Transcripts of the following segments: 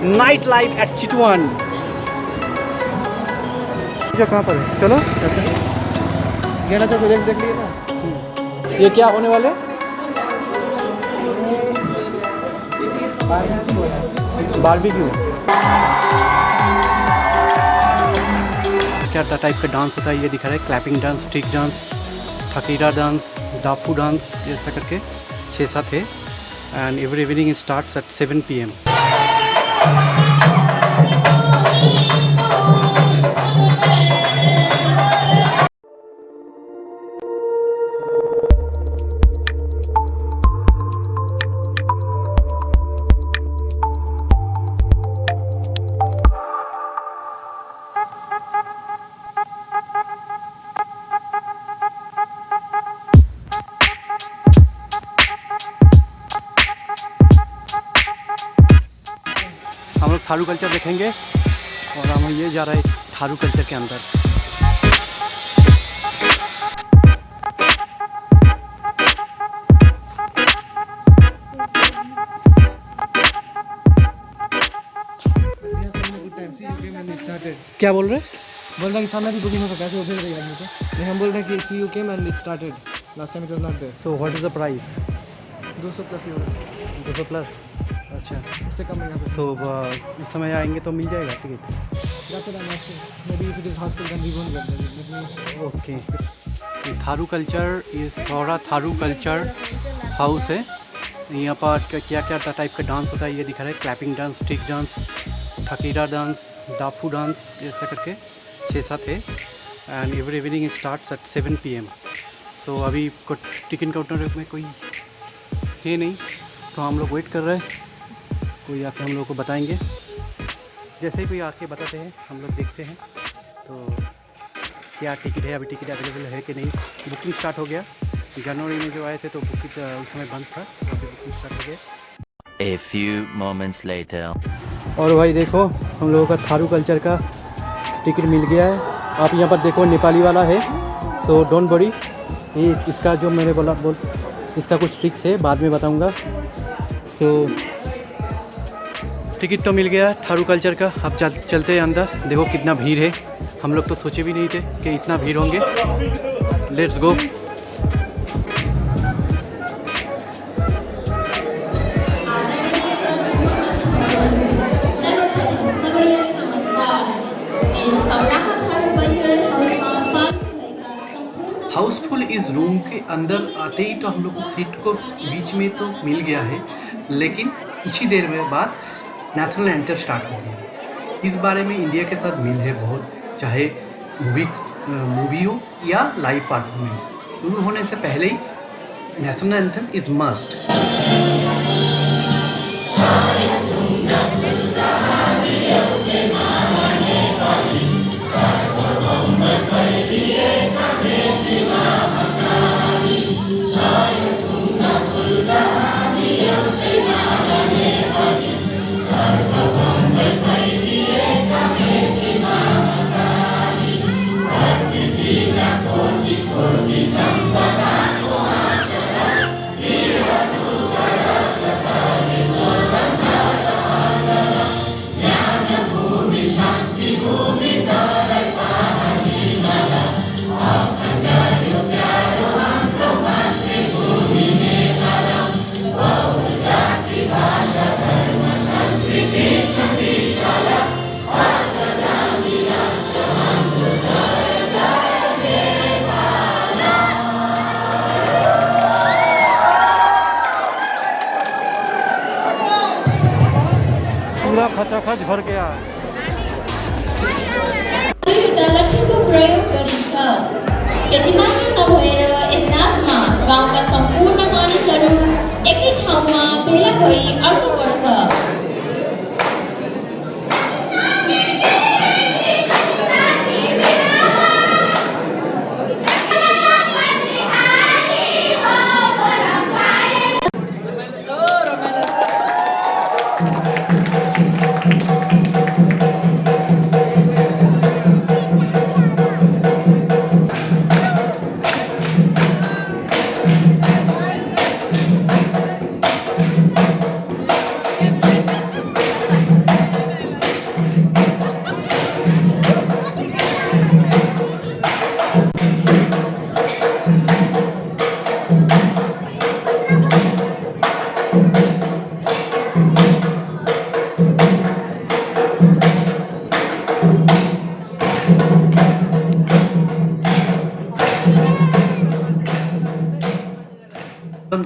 Night life at चितवन। कहाँ पर है? चलो गेना चौक देख लिए ना। ये क्या होने वाले? बारबेक्यू। क्या टाइप का डांस होता है ये दिखा रहा है। क्लैपिंग डांस, स्टिक डांस, ठकीरा डांस, डाफू डांस, ऐसा करके 6-7 है। And every evening starts at 7 PM। हम लोग थारू कल्चर देखेंगे और हम ये जा रहा है थारू कल्चर के अंदर। क्या बोल रहे? बोल रहा कि सामने भी बुकिंग हो सकता है, वो भेज रही है आदमी को। नहीं, हम बोल रहे हैं कि you came and it started last time it was not there. So what is the price? 200 plus euro. 200 plus. अच्छा, उससे कम नहीं। सो इस समय आएंगे तो मिल जाएगा टिकट? ओके। थारू कल्चर ये सौरा थारू कल्चर हाउस है। यहाँ पर क्या क्या टाइप का डांस होता है ये दिखा रहा है। क्लैपिंग डांस, स्टिक डांस, ठकीरा डांस, डाफू डांस, ऐसा करके 6-7 है। And every evening starts at 7 PM। So अभी टिकट काउंटर में कोई है नहीं, तो हम लोग वेट कर रहे हैं कोई आके हम लोग को बताएंगे। जैसे ही कोई आके बताते हैं हम लोग देखते हैं तो क्या टिकट है, अभी टिकट अवेलेबल है कि नहीं। बुकिंग स्टार्ट हो गया। जनवरी में जो आए थे तो बुकिंग उस समय बंद था, तो अभी बुकिंग स्टार्ट हो गया। A few moments later. और भाई देखो हम लोगों का थारू कल्चर का टिकट मिल गया है। आप यहाँ पर देखो नेपाली वाला है, सो डोंट वरी। ये इसका जो मैंने बोला इसका कुछ ट्रिक्स है, बाद में बताऊँगा। सो टिकट तो मिल गया थारू कल्चर का। अब चलते हैं अंदर। देखो कितना भीड़ है, हम लोग तो सोचे भी नहीं थे कि इतना भीड़ होंगे। Let's go. हाउसफुल इस रूम के अंदर आते ही तो हम लोग को सीट को बीच में तो मिल गया है, लेकिन कुछ ही देर में बाद नेशनल एंथम स्टार्ट हो गया। इस बारे में इंडिया के साथ मिल है बहुत, चाहे मूवी हो या लाइव परफॉर्मेंस। शुरू होने से पहले ही नेशनल एंथम इज मस्ट। पूरा खचाखच भर गया। लट्ठीको प्रयोग गरिन्छ। यति मात्र नभएर यस नाचमा गाउँका सम्पूर्ण मानिसहरू एकै ठाउँमा भेला भई अड्नुपर्छ।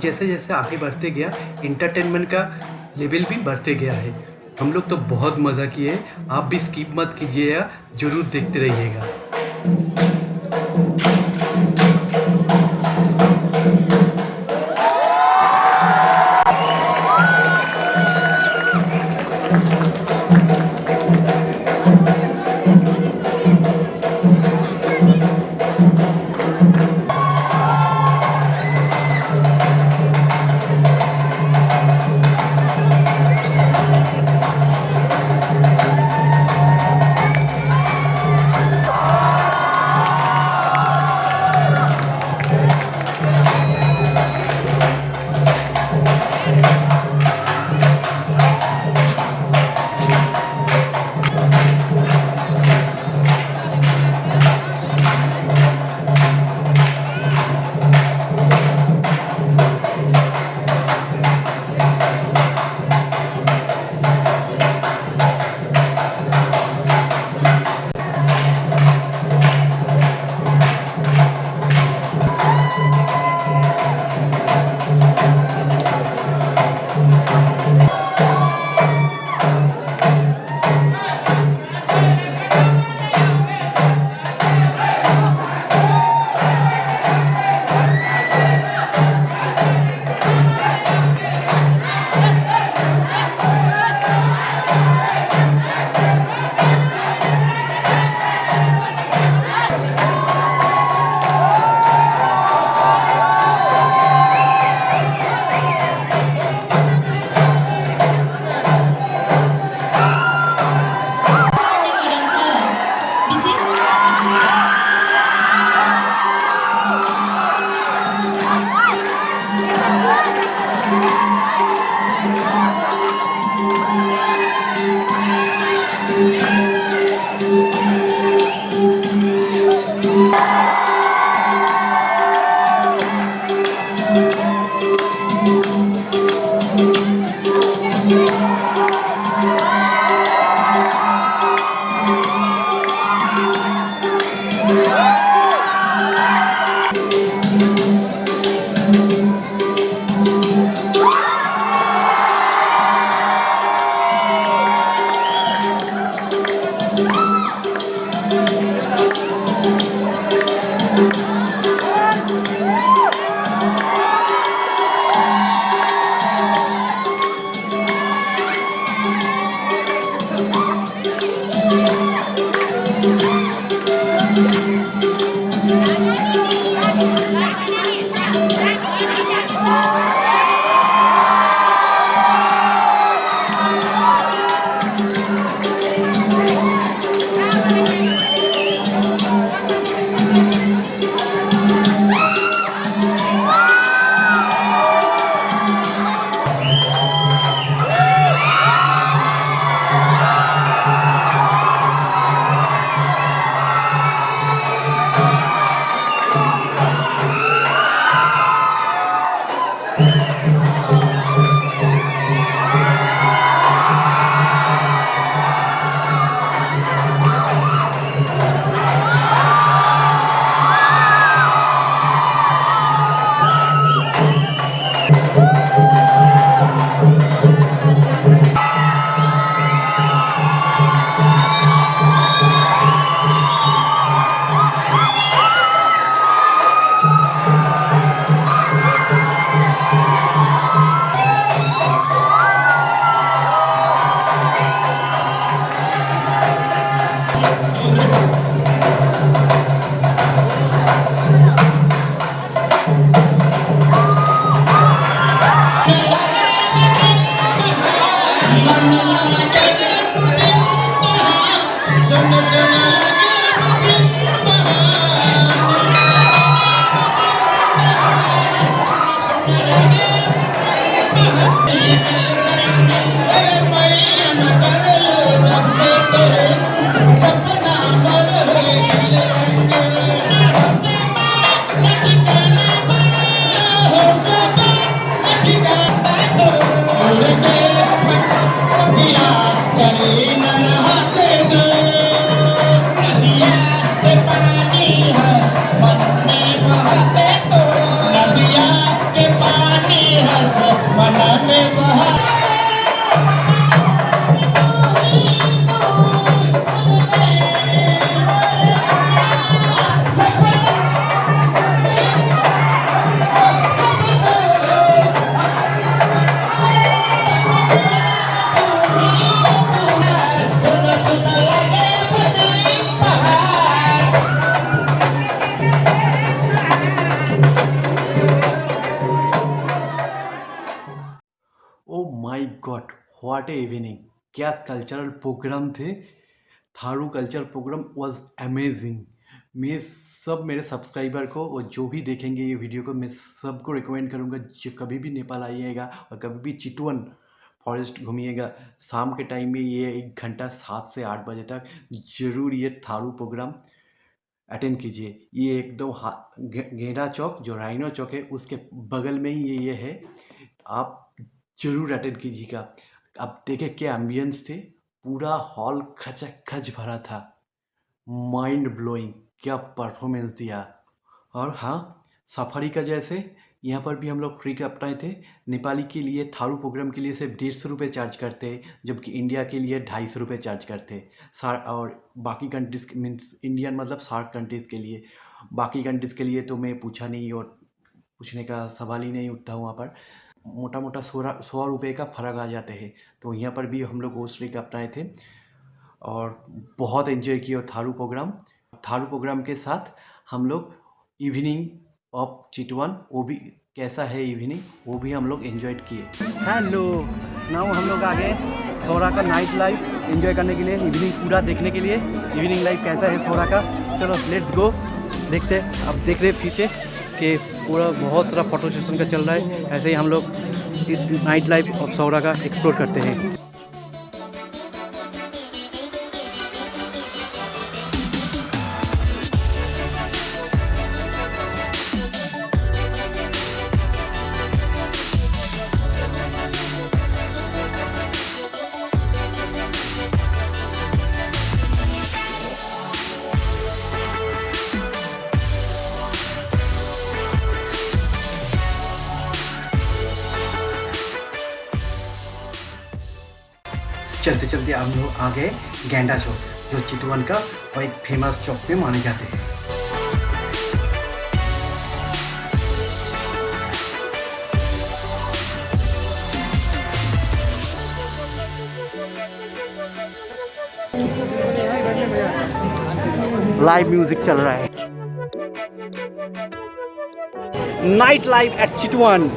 जैसे जैसे आगे बढ़ते गया इंटरटेनमेंट का लेवल भी बढ़ते गया है। हम लोग तो बहुत मज़ा किए, आप भी स्किप मत कीजिएगा, ज़रूर देखते रहिएगा। व्हाट ए इवनिंग, क्या कल्चरल प्रोग्राम थे। Tharu culture program was amazing. मैं सब मेरे सब्सक्राइबर को और जो भी देखेंगे ये वीडियो को, मैं सबको रिकमेंड करूँगा, जो कभी भी नेपाल आइएगा और कभी भी चितवन फॉरेस्ट घूमिएगा, शाम के टाइम में ये 1 घंटा 7 से 8 बजे तक ज़रूर ये थारू प्रोग्राम अटेंड कीजिए। ये एकदम गेंडा चौक जो राइनो चौक है उसके बगल में ही ये है, आप ज़रूर अटेंड कीजिएगा। अब देखें क्या एम्बियंस थे, पूरा हॉल खचाखच भरा था, माइंड ब्लोइंग, क्या परफॉर्मेंस दिया। और हाँ, सफारी का जैसे यहाँ पर भी हम लोग फ्री का अपनाए थे। नेपाली के लिए थारू प्रोग्राम के लिए सिर्फ 150 रुपये चार्ज करते हैं, जबकि इंडिया के लिए 250 रुपये चार्ज करते हैं। और बाकी कंट्रीज़ मीन्स इंडियन मतलब सार्क कंट्रीज़ के लिए, बाकी कंट्रीज़ के लिए तो मैं पूछा नहीं और पूछने का सवाल ही नहीं उठता वहाँ पर। मोटा मोटा 100 रुपये का फ़र्क आ जाते हैं। तो यहाँ पर भी हम लोग वो फ्री का अपनाए थे और बहुत एंजॉय किया थारू प्रोग्राम। थारू प्रोग्राम के साथ हम लोग इवनिंग ऑफ चितवन, वो भी कैसा है इवनिंग, वो भी हम लोग एंजॉय किए। हेलो, नाउ हम लोग आ गए सौरा का नाइट लाइफ एंजॉय करने के लिए, इवनिंग पूरा देखने के लिए। इवनिंग लाइफ कैसा है सौरा का, चलो लेट्स गो देखते। अब देख रहे पीछे कि पूरा बहुत सारा फोटो सेशन का चल रहा है। ऐसे ही हम लोग नाइट लाइफ ऑफ सौरा का एक्सप्लोर करते हैं। चलते चलते हम लोग आ गए गेंडा चौक, जो चितवन का और एक फेमस चौक पे माने जाते हैं। लाइव म्यूजिक चल रहा है, नाइट लाइफ एट चितवन।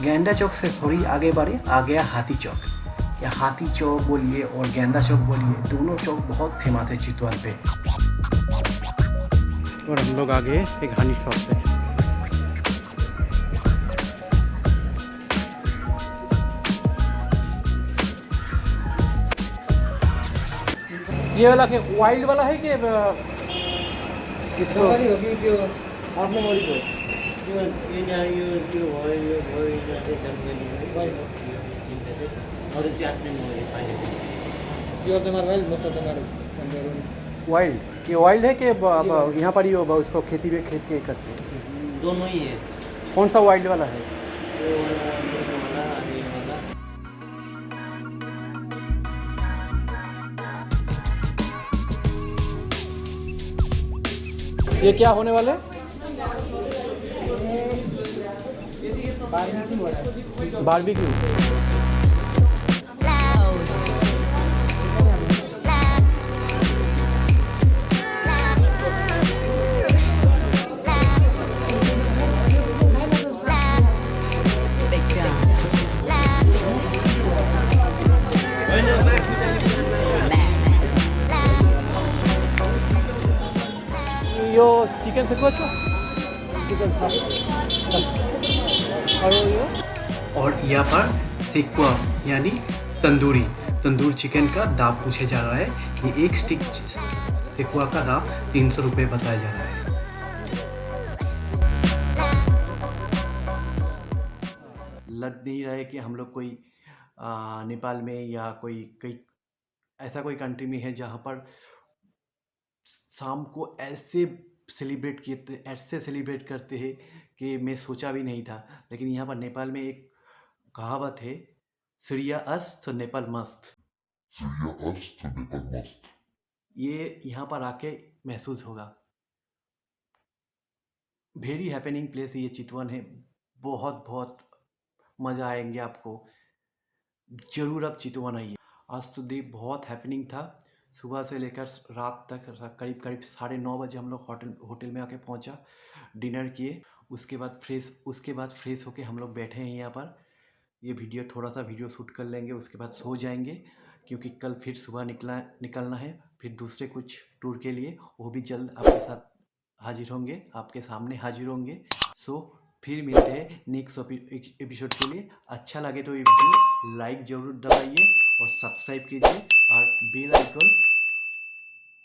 गेंडा चौक से थोड़ी आगे बढ़े आ गया हाथी चौक। या हाथी चौक बोलिए और गेंडा चौक बोलिए, दोनों चौक बहुत फेमस है चितवन पे। और हम लोग आ गए एक हनी शॉप पे। ये वाला के वाइल्ड वाला है कि इसको होगी जो आपने मोड़ी को वाइल्ड, ये वाइल्ड है कि यहाँ पर ही उसको खेती में खेत के करते हैं? दोनों ही है। कौन सा वाइल्ड वाला है? ये क्या होने वाला है? बारबेक्यू। यो चिकन सेकुआ छ, चिकन और यहाँ पर सेकुआ यानी तंदूर चिकन का दाम पूछे जा रहा है। ये एक स्टिक सेकुआ का दाम 300 रुपये बताया जा रहा है। लग नहीं रहा है कि हम लोग कोई नेपाल में या कोई ऐसा कोई कंट्री में है जहाँ पर शाम को ऐसे सेलिब्रेट करते हैं कि मैं सोचा भी नहीं था। लेकिन यहाँ पर नेपाल में एक कहावत है, सूर्य अस्त तो नेपाल मस्त। ये यहाँ पर आके महसूस होगा। वेरी हैपनिंग प्लेस ये चितवन है। बहुत बहुत मज़ा आएंगे आपको। ज़रूर आप चितवन आइए। आज तो दिन बहुत हैपनिंग था। सुबह से लेकर रात तक करीब 9:30 बजे हम लोग होटल में आके पहुंचा, डिनर किए। उसके बाद फ्रेश होके हम लोग बैठे हैं यहाँ पर। ये थोड़ा सा वीडियो शूट कर लेंगे, उसके बाद सो जाएंगे, क्योंकि कल फिर सुबह निकलना है फिर दूसरे कुछ टूर के लिए। वो भी जल्द आपके साथ हाजिर होंगे, आपके सामने हाजिर होंगे। सो फिर मिलते हैं नेक्स्ट एपिसोड के लिए। अच्छा लगे तो ये वीडियो लाइक ज़रूर दबाइए और सब्सक्राइब कीजिए और बेल आइकन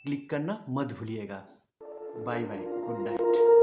क्लिक करना मत भूलिएगा। Bye bye, good night.